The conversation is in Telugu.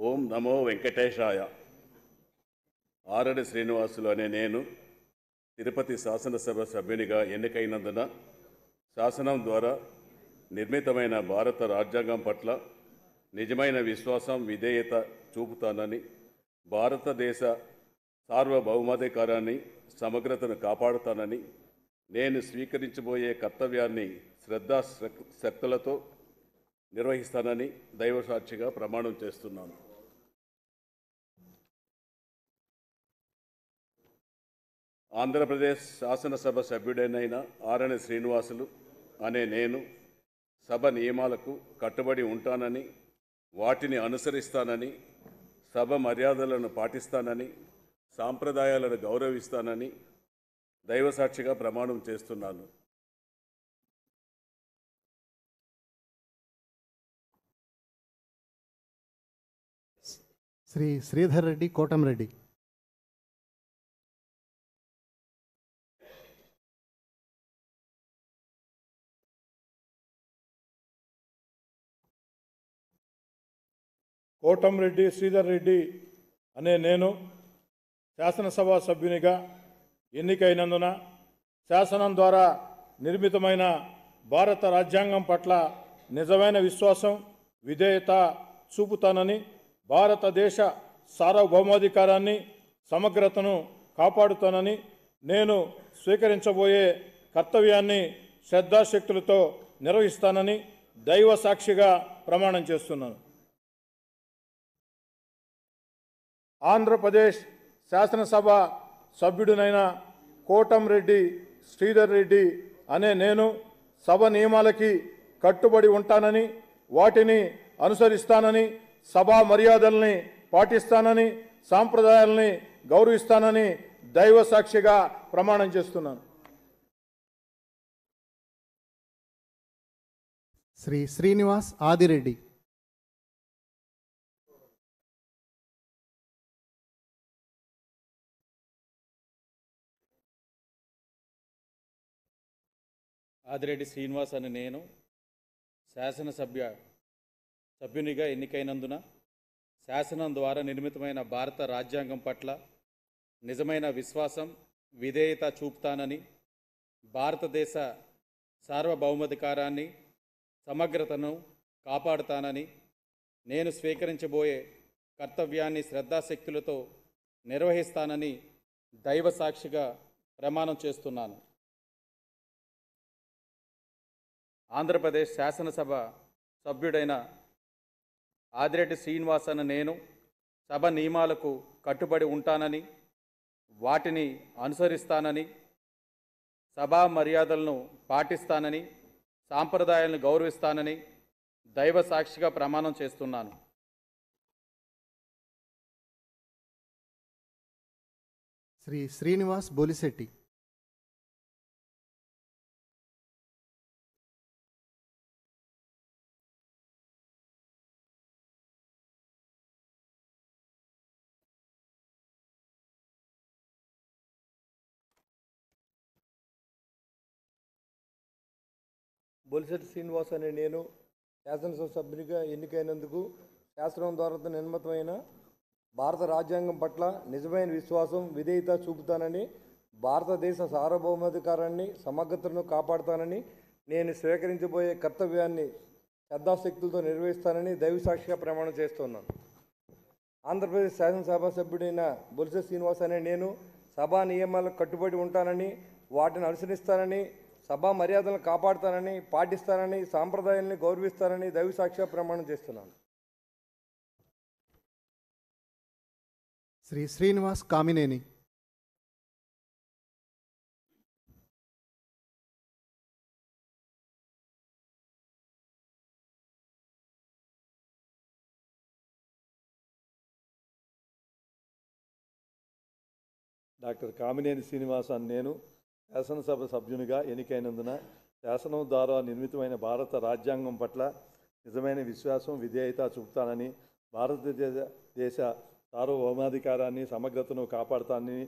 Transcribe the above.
ఓం నమో వెంకటేశాయ. ఆరడి శ్రీనివాసులు అనే నేను తిరుపతి శాసనసభ సభ్యునిగా ఎన్నికైనందున శాసనం ద్వారా నిర్మితమైన భారత రాజ్యాంగం పట్ల నిజమైన విశ్వాసం, విధేయత చూపుతానని, భారతదేశ సార్వభౌమాధికారాన్ని, సమగ్రతను కాపాడుతానని, నేను స్వీకరించబోయే కర్తవ్యాన్ని శ్రద్ధాశక్తులతో నిర్వహిస్తానని దైవసాక్షిగా ప్రమాణం చేస్తున్నాను. ఆంధ్రప్రదేశ్ శాసనసభ సభ్యుడైన ఆరణి శ్రీనివాసులు అనే నేను సభ నియమాలకు కట్టుబడి ఉంటానని, వాటిని అనుసరిస్తానని, సభ మర్యాదలను పాటిస్తానని, సాంప్రదాయాలను గౌరవిస్తానని దైవసాక్షిగా ప్రమాణం చేస్తున్నాను. శ్రీ శ్రీధర్ రెడ్డి కోటంరెడ్డి. కోటంరెడ్డి శ్రీధర్ రెడ్డి అనే నేను శాసనసభ సభ్యునిగా ఎన్నికైనందున శాసనం ద్వారా నిర్మితమైన భారత రాజ్యాంగం పట్ల నిజమైన విశ్వాసం, విధేయత చూపుతానని, భారతదేశ సార్వభౌమాధికారాన్ని, సమగ్రతను కాపాడుతానని, నేను స్వీకరించబోయే కర్తవ్యాన్ని శ్రద్ధాశక్తులతో నిర్వహిస్తానని దైవ సాక్షిగా ప్రమాణం చేస్తున్నాను. ఆంధ్రప్రదేశ్ శాసనసభ సభ్యుడినైన కోటంరెడ్డి శ్రీధర్ రెడ్డి అనే నేను సభ నియమాలకి కట్టుబడి ఉంటానని, వాటిని అనుసరిస్తానని, సభా మర్యాదల్ని పాటిస్తానని, సాంప్రదాయాల్ని గౌరవిస్తానని దైవ సాక్షిగా ప్రమాణం చేస్తున్నాను. శ్రీ శ్రీనివాస్ ఆదిరెడ్డి. ఆదిరెడ్డి శ్రీనివాస్ అని నేను సభ్యునిగా ఎన్నికైనందున శాసనం ద్వారా నిర్మితమైన భారత రాజ్యాంగం పట్ల నిజమైన విశ్వాసం, విధేయత చూపుతానని, భారతదేశ సార్వభౌమాధికారాన్ని, సమగ్రతను కాపాడుతానని, నేను స్వీకరించబోయే కర్తవ్యాన్ని శ్రద్ధాశక్తులతో నిర్వహిస్తానని దైవ సాక్షిగా ప్రమాణం చేస్తున్నాను. ఆంధ్రప్రదేశ్ శాసనసభ సభ్యుడైన ఆదిరెడ్డి శ్రీనివాస్ అనే నేను సభ నియమాలకు కట్టుబడి ఉంటానని, వాటిని అనుసరిస్తానని, సభా మర్యాదలను పాటిస్తానని, సాంప్రదాయాలను గౌరవిస్తానని దైవ సాక్షిగా ప్రమాణం చేస్తున్నాను. శ్రీ శ్రీనివాస్ బొలిశెట్టి. బొలిశెట్టి శ్రీనివాస్ అనే నేను శాసనసభ సభ్యునిగా ఎన్నికైనందుకు శాసనం ద్వారా నిర్మితమైన భారత రాజ్యాంగం పట్ల నిజమైన విశ్వాసం, విధేయత చూపుతానని, భారతదేశ సార్వభౌమాధికారాన్ని, సమగ్రతను కాపాడుతానని, నేను స్వీకరించబోయే కర్తవ్యాన్ని శ్రద్ధాశక్తులతో నిర్వహిస్తానని దైవసాక్షిగా ప్రమాణం చేస్తున్నాను. ఆంధ్రప్రదేశ్ శాసనసభ సభ్యుడైన బొలిశెట్టి శ్రీనివాస్ అనే నేను సభా నియమాలకు కట్టుబడి ఉంటానని, వాటిని అనుసరిస్తానని, సభా మర్యాదలను కాపాడుతానని, పాటిస్తానని, సాంప్రదాయాన్ని గౌరవిస్తానని దైవసాక్షిగా ప్రమాణం చేస్తున్నాను. శ్రీ శ్రీనివాస్ కామినేని. డాక్టర్ కామినేని శ్రీనివాస్ అని నేను శాసనసభ సభ్యునిగా ఎన్నికైనందున శాసనం ద్వారా నిర్మితమైన భారత రాజ్యాంగం పట్ల నిజమైన విశ్వాసం, విధేయత చూపుతానని, భారతదేశ సార్వభౌమాధికారాన్ని, సమగ్రతను కాపాడుతానని